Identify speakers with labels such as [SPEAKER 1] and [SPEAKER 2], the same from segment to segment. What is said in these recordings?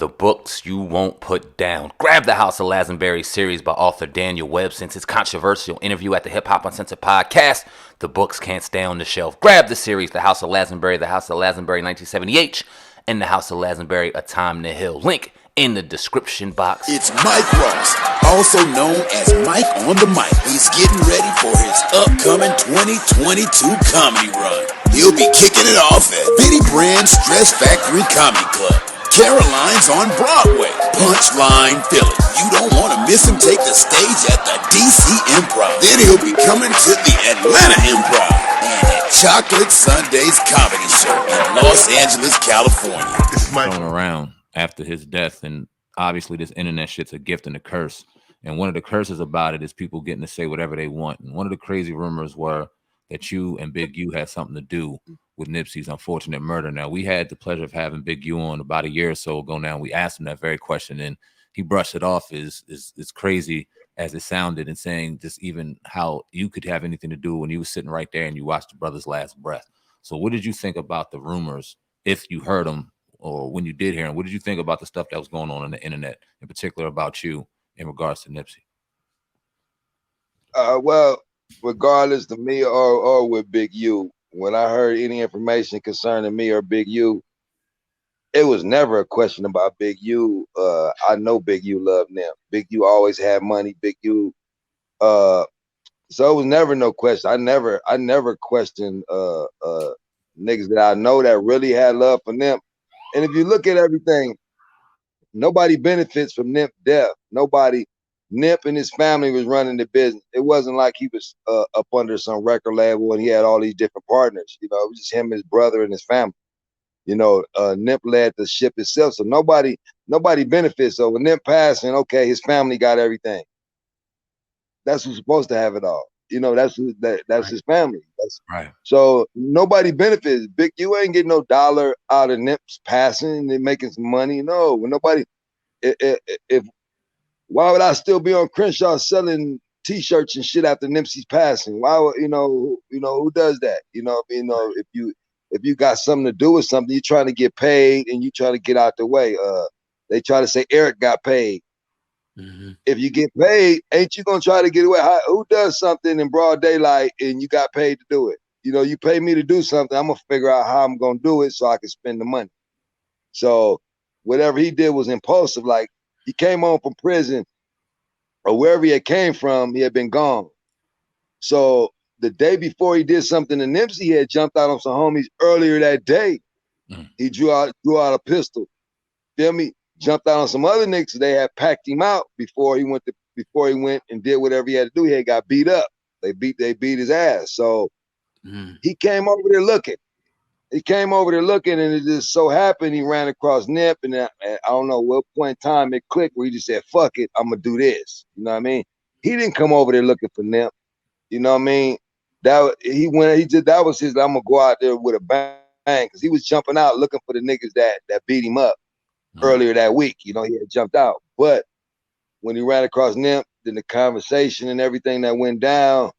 [SPEAKER 1] The books you won't put down. Grab the House of Lazenberry series by author Daniel Webb. Since his controversial interview at the Hip Hop Uncensored podcast, the books can't stay on the shelf. Grab the series, The House of Lazenberry, The House of Lazenberry 1970H, and The House of Lazenberry, A Time to Heal. Link in the description box.
[SPEAKER 2] It's Mike Ross, also known as Mike on the Mic. He's getting ready for his upcoming 2022 comedy run. He'll be kicking it off at Bitty Brand's Stress Factory Comedy Club. Caroline's on Broadway, Punchline, Philly. You don't want to miss him take the stage at the DC Improv. Then he'll be coming to the Atlanta Improv and at Chocolate Sundays Comedy Show in Los Angeles, California.
[SPEAKER 3] Going around after his death, and obviously this internet shit's a gift and a curse. And one of the curses about it is people getting to say whatever they want. And one of the crazy rumors were that you and Big U had something to do with Nipsey's unfortunate murder. Now, we had the pleasure of having Big U on about a year or so ago now. We asked him that very question, and he brushed it off as crazy as it sounded, and saying just even how you could have anything to do when you was sitting right there and you watched the brother's last breath. So what did you think about the rumors, if you heard them, or when you did hear them? What did you think about the stuff that was going on the internet, in particular about you in regards to Nipsey?
[SPEAKER 4] Well, regardless to me or with Big U, when I heard any information concerning me or Big U, it was never a question about Big U. I know Big U loved Nip. Big U always had money. Big U, so it was never no question. I never questioned niggas that I know that really had love for Nip. And if you look at everything, nobody benefits from Nip's death. Nobody. Nip and his family was running the business. It wasn't like he was up under some record label and he had all these different partners. You know, it was just him, his brother, and his family. You know, Nip led the ship itself, so nobody benefits. So when Nip passing, okay, his family got everything. That's who's supposed to have it all. You know, that's right. His family. That's right. So nobody benefits. Big U ain't getting no dollar out of Nip's passing and making some money. No, nobody. If why would I still be on Crenshaw selling T-shirts and shit after Nipsey's passing? Why would who does that? If you got something to do with something, you're trying to get paid and you try to get out the way. They try to say Eric got paid. Mm-hmm. If you get paid, ain't you gonna try to get away? Who does something in broad daylight and you got paid to do it? You know, you pay me to do something, I'm gonna figure out how I'm gonna do it so I can spend the money. So whatever he did was impulsive. Like, he came home from prison or wherever he had came from, he had been gone. So the day before he did something to Nipsey, he had jumped out on some homies earlier that day. He drew out a pistol. Feel me? Jumped out on some other niggas. They had packed him out before he went and did whatever he had to do. He had got beat up. They beat his ass. So he came over there looking. And it just so happened he ran across Nip, and I don't know what point in time it clicked where he just said, fuck it, I'm gonna do this. You know what I mean? He didn't come over there looking for Nip. You know what I mean? That was his, I'm gonna go out there with a bang, because he was jumping out looking for the niggas that beat him up earlier that week. You know, he had jumped out. But when he ran across Nip, then the conversation and everything that went down,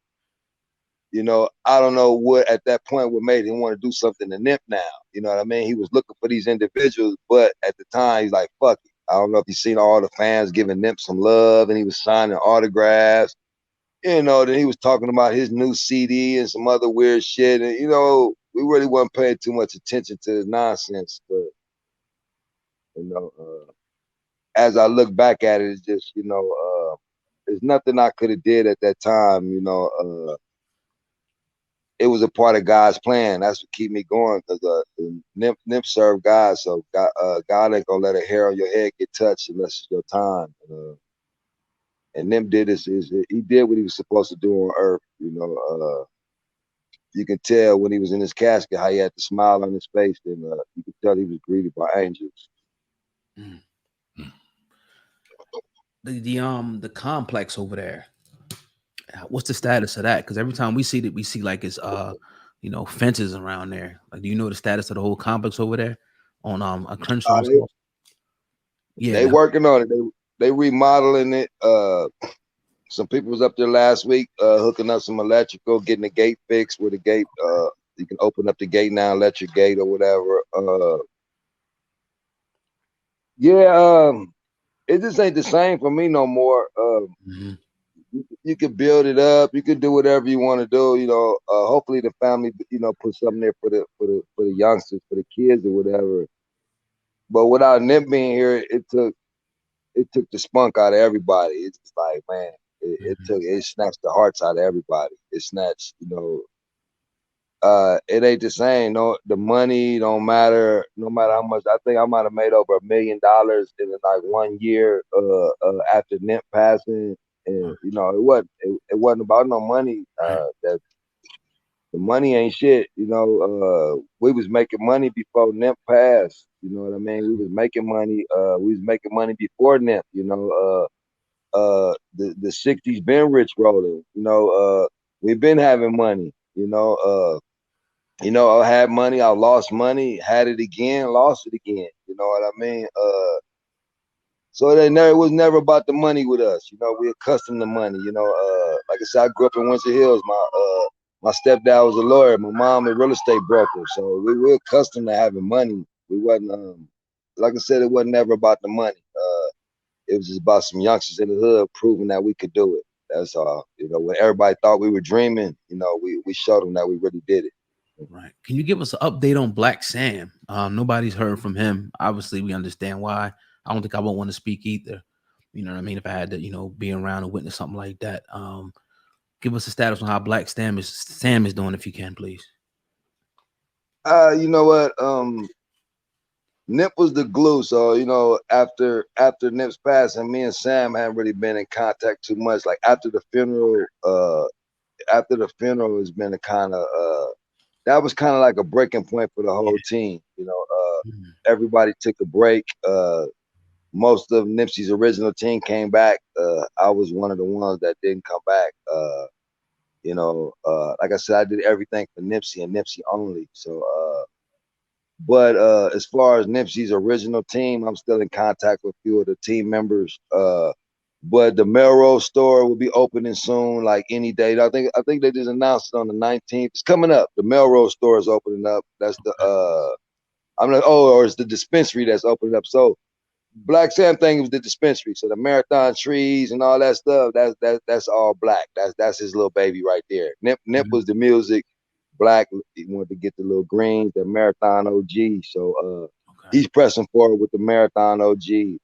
[SPEAKER 4] you know, I don't know what at that point what made him want to do something to Nip now. You know what I mean? He was looking for these individuals, but at the time he's like, fuck it. I don't know if he's seen all the fans giving Nip some love and he was signing autographs. You know, then he was talking about his new CD and some other weird shit. And, you know, we really wasn't paying too much attention to his nonsense. But, you know, as I look back at it, it's just, you know, there's nothing I could have did at that time, you know. It was a part of God's plan. That's what keep me going, because Nip served God, so God ain't gonna let a hair on your head get touched unless it's your time. And Nip did this. He did what he was supposed to do on earth. You know, you can tell when he was in his casket how he had the smile on his face, and you could tell he was greeted by angels.
[SPEAKER 5] The complex over there. What's the status of that? Because every time we see like it's you know, fences around there. Like, do you know the status of the whole complex over there on a Crenshaw?
[SPEAKER 4] Yeah, they working on it. They remodeling it. Some people was up there last week hooking up some electrical, getting the gate fixed. Where the gate you can open up the gate now, electric gate or whatever. Yeah, it just ain't the same for me no more.
[SPEAKER 5] Mhm.
[SPEAKER 4] You could build it up. You could do whatever you want to do. Hopefully the family, put something there for the youngsters, for the kids or whatever. But without Nip being here, it took the spunk out of everybody. It's just like, man, it snatched the hearts out of everybody. It snatched, it ain't the same. No, the money don't matter. No matter how much. I think I might have made over $1 million in like 1 year after Nip passing. And it wasn't about no money. That the money ain't shit. We was making money before Nip passed. You know what I mean? We was making money. We was making money before Nip. The '60s been rich rolling. We've been having money. I had money, I lost money, had it again, lost it again. You know what I mean? So it was never about the money with us. We accustomed to money. Like I said, I grew up in Winter Hills. My stepdad was a lawyer, my mom a real estate broker. So we were accustomed to having money. We wasn't like I said, it wasn't never about the money. It was just about some youngsters in the hood proving that we could do it. That's all. When everybody thought we were dreaming, we showed them that we really did it.
[SPEAKER 5] Right. Can you give us an update on Black Sam? Nobody's heard from him. Obviously, we understand why. I don't think I won't want to speak either. You know what I mean? If I had to, be around and witness something like that. Give us a status on how Black Sam is doing, if you can, please.
[SPEAKER 4] You know what? Nip was the glue. So, after Nip's passing, me and Sam hadn't really been in contact too much. Like after the funeral, has been a kind of that was kind of like a breaking point for the whole team. Everybody took a break. Most of Nipsey's original team came back. I was one of the ones that didn't come back. Like I said, I did everything for Nipsey and Nipsey only. But as far as Nipsey's original team, I'm still in contact with a few of the team members. But the Melrose store will be opening soon, like any day. I think they just announced it on the 19th. It's coming up. The Melrose store is opening up. That's the or it's the dispensary that's opening up. So Black Sam thing was the dispensary. So the marathon trees and all that stuff, that's all Black. That's his little baby right there. Nip was the music. Black, he wanted to get the little greens, the marathon OG. So he's pressing forward with the marathon OG.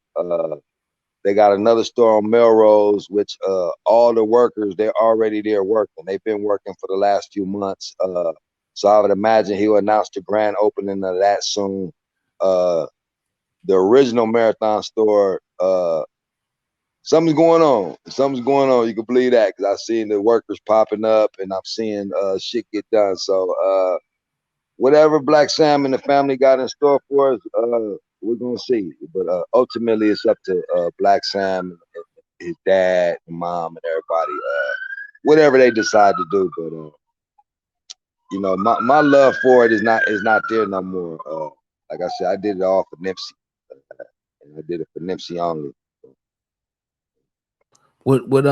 [SPEAKER 4] They got another store on Melrose, which all the workers, they're already there working. They've been working for the last few months. So I would imagine he'll announce the grand opening of that soon. The original marathon store, something's going on. Something's going on. You can believe that because I've seen the workers popping up and I'm seeing shit get done. So whatever Black Sam and the family got in store for us, we're gonna see. But ultimately, it's up to Black Sam and his dad, and mom, and everybody. Whatever they decide to do. But my love for it is not there no more. Like I said, I did it all for Nipsey, and I did it for Nipsey only.
[SPEAKER 5] What